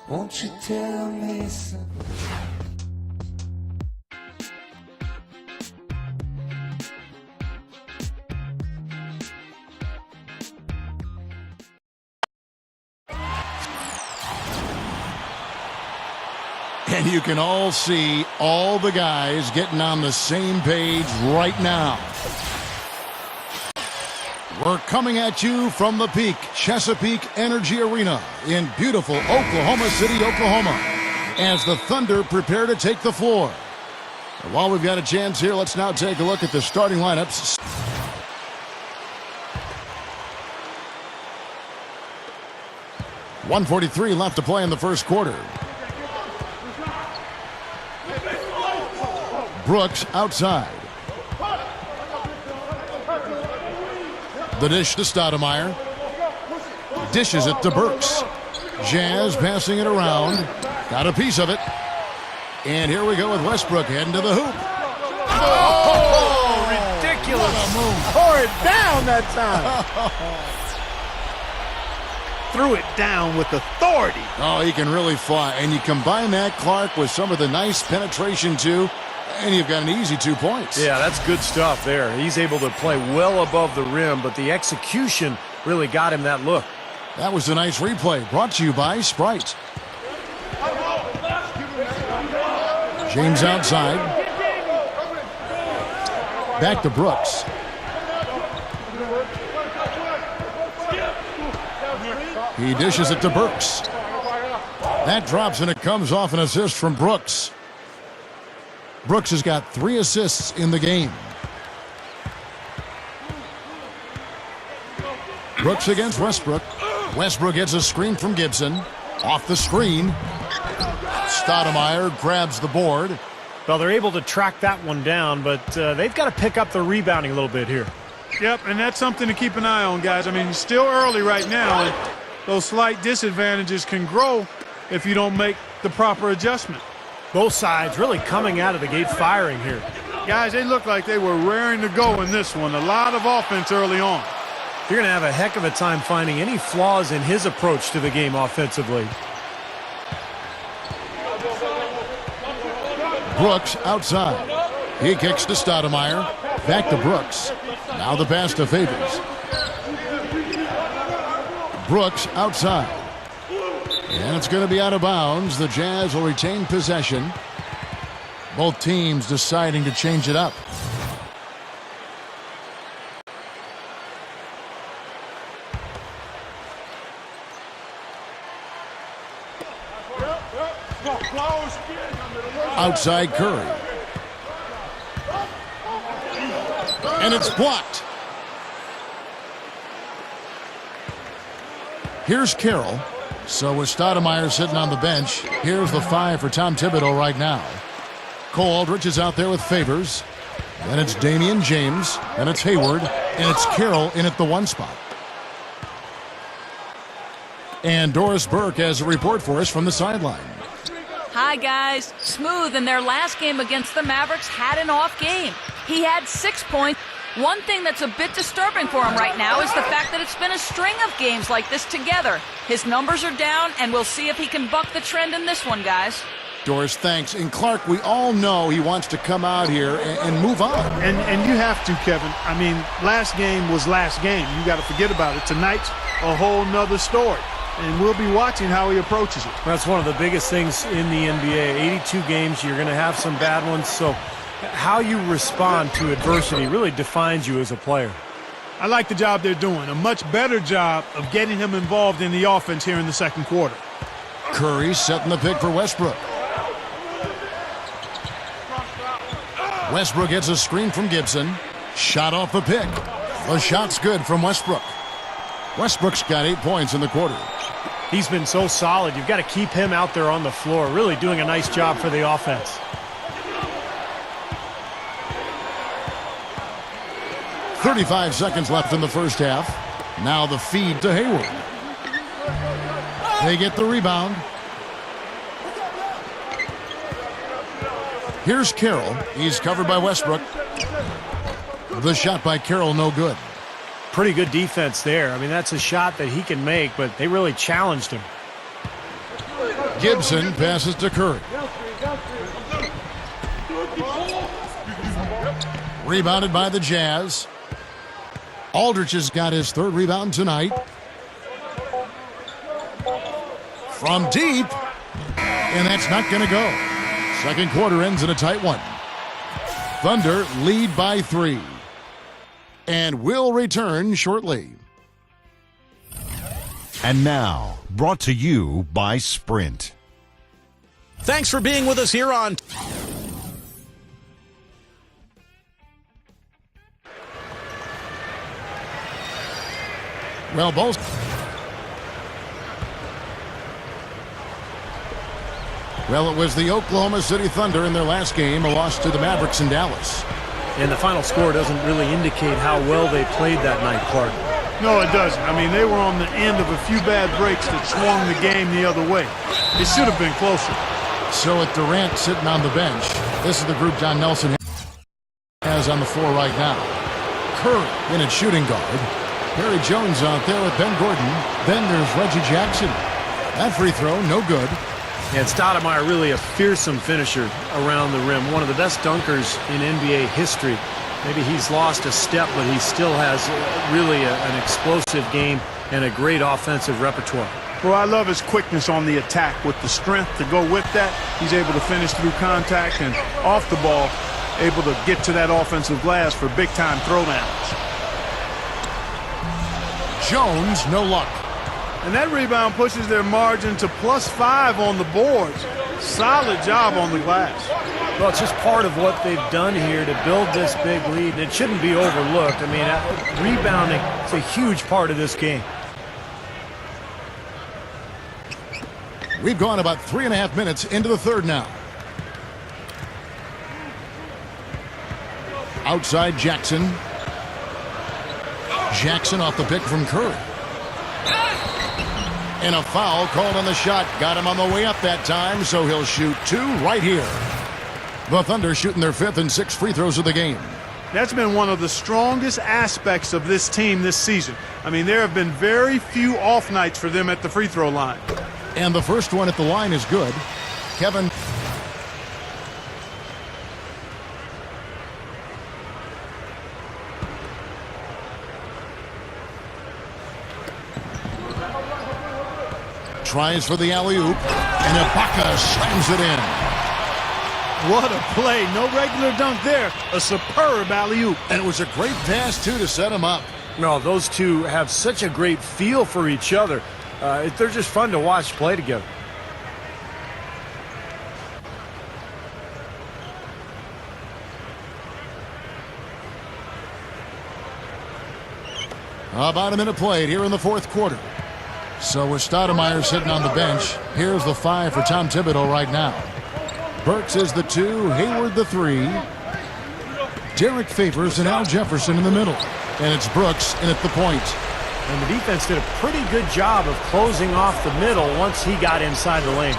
Won't you tell me something? And you can all see all the guys getting on the same page right now. We're coming at you from the Peak Chesapeake Energy Arena in beautiful Oklahoma City, Oklahoma, as the Thunder prepare to take the floor. And while we've got a chance here, let's now take a look at the starting lineups. .143 left to play in the first quarter. Brooks outside. The dish to Stoudemire. Dishes it to Burks. Jazz passing it around. Got a piece of it. And here we go with Westbrook heading to the hoop. Oh, ridiculous. What a move. Tore it down that time. Threw it down with authority. Oh, he can really fly. And you combine that, Clark, with some of the nice penetration, too, and you've got an easy 2 points. Yeah, that's good stuff there. He's able to play well above the rim, but the execution really got him that look. That was a nice replay, brought to you by Sprite. James outside. Back to Brooks. He dishes it to Burks. That drops and it comes off an assist from Brooks. Brooks has got 3 assists in the game. Brooks against Westbrook. Westbrook gets a screen from Gibson. Off the screen. Stoudemire grabs the board. Well, they're able to track that one down, but they've got to pick up the rebounding a little bit here. Yep, and that's something to keep an eye on, guys. I mean, it's still early right now, and those slight disadvantages can grow if you don't make the proper adjustment. Both sides really coming out of the gate firing here. Guys, they look like they were raring to go in this one. A lot of offense early on. You're going to have a heck of a time finding any flaws in his approach to the game offensively. Brooks outside. He kicks to Stoudemire. Back to Brooks. Now the pass to Favors. Brooks outside. And it's going to be out of bounds. The Jazz will retain possession. Both teams deciding to change it up. Outside Curry. And it's blocked. Here's Carroll. So with Stoudemire sitting on the bench, here's the 5 for Tom Thibodeau right now. Cole Aldrich is out there with Favors. Then it's Damian James. Then it's Hayward. And it's Carroll in at the 1 spot. And Doris Burke has a report for us from the sideline. Hi, guys. Smooth in their last game against the Mavericks had an off game. He had 6 points. One thing that's a bit disturbing for him right now is the fact that it's been a string of games like this together. His numbers are down, and we'll see if he can buck the trend in this one, guys. Doris, thanks. And Clark, we all know he wants to come out here and move on. And you have to, Kevin. I mean, last game was last game. You got to forget about it. Tonight's a whole nother story. And we'll be watching how he approaches it. That's one of the biggest things in the NBA. 82 games, you're going to have some bad ones. So how you respond to adversity really defines you as a player. I like the job they're doing. A much better job of getting him involved in the offense here in the second quarter. Curry setting the pick for Westbrook. Westbrook gets a screen from Gibson. Shot off the pick. The shot's good from Westbrook. Westbrook's got 8 points in the quarter. He's been so solid. You've got to keep him out there on the floor, really doing a nice job for the offense. 35 seconds left in the first half. Now the feed to Hayward. They get the rebound. Here's Carroll. He's covered by Westbrook. The shot by Carroll, no good. Pretty good defense there. I mean, that's a shot that he can make, but they really challenged him. Gibson passes to Curry. Rebounded by the Jazz. Aldridge has got his third rebound tonight. From deep. And that's not going to go. Second quarter ends in a tight one. Thunder lead by 3. And will return shortly. And now, brought to you by Sprint. Thanks for being with us here on Well, both. Well, it was the Oklahoma City Thunder in their last game, a loss to the Mavericks in Dallas. And the final score doesn't really indicate how well they played that night, Clark. No, it doesn't. I mean, they were on the end of a few bad breaks that swung the game the other way. It should have been closer. So with Durant sitting on the bench, this is the group John Nelson has on the floor right now. Curry in at shooting guard. Perry Jones out there with Ben Gordon. Then there's Reggie Jackson. That free throw, no good. And Stoudemire really a fearsome finisher around the rim. One of the best dunkers in NBA history. Maybe he's lost a step, but he still has really an explosive game and a great offensive repertoire. Well, I love his quickness on the attack with the strength to go with that. He's able to finish through contact and off the ball, able to get to that offensive glass for big-time throwdowns. Jones, no luck. And that rebound pushes their margin to +5 on the boards. Solid job on the glass. Well, it's just part of what they've done here to build this big lead. And it shouldn't be overlooked. I mean, rebounding is a huge part of this game. We've gone about 3.5 minutes into the third now. Outside Jackson. Jackson off the pick from Curry. And a foul called on the shot. Got him on the way up that time, so he'll shoot 2 right here. The Thunder shooting their 5th and 6th free throws of the game. That's been one of the strongest aspects of this team this season. I mean, there have been very few off nights for them at the free throw line. And the first one at the line is good. Kevin. Tries for the alley-oop, and Ibaka slams it in. What a play. No regular dunk there. A superb alley-oop. And it was a great pass, too, to set him up. No, those two have such a great feel for each other. They're just fun to watch play together. About a minute played here in the fourth quarter. So with Stoudemire sitting on the bench, here's the 5 for Tom Thibodeau right now. Burks is the 2, Hayward the 3. Derek Favors and Al Jefferson in the middle. And it's Brooks in at the point. And the defense did a pretty good job of closing off the middle once he got inside the lane.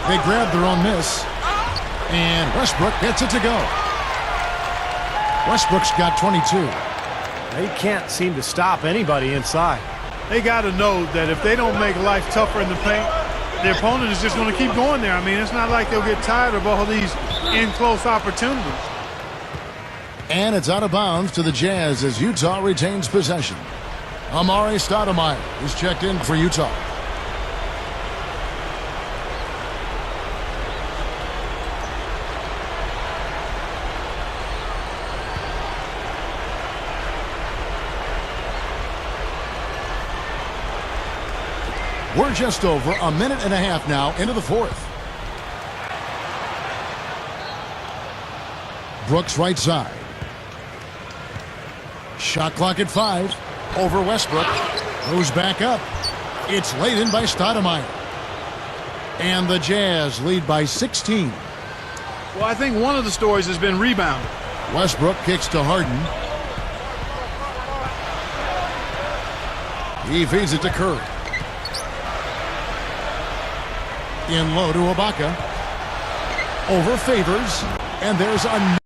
They grabbed their own miss. And Westbrook gets it to go. Westbrook's got 22. They can't seem to stop anybody inside. They got to know that if they don't make life tougher in the paint, their opponent is just going to keep going there. I mean, it's not like they'll get tired of all these in-close opportunities. And it's out of bounds to the Jazz as Utah retains possession. Amare Stoudemire is checked in for Utah. We're just over a minute and a half now into the fourth. Brooks right side. Shot clock at 5. Over Westbrook. Goes back up. It's laid in by Stoudemire. And the Jazz lead by 16. Well, I think one of the stories has been rebounding. Westbrook kicks to Harden. He feeds it to Curry. In low to Ibaka. Over Favors. And there's a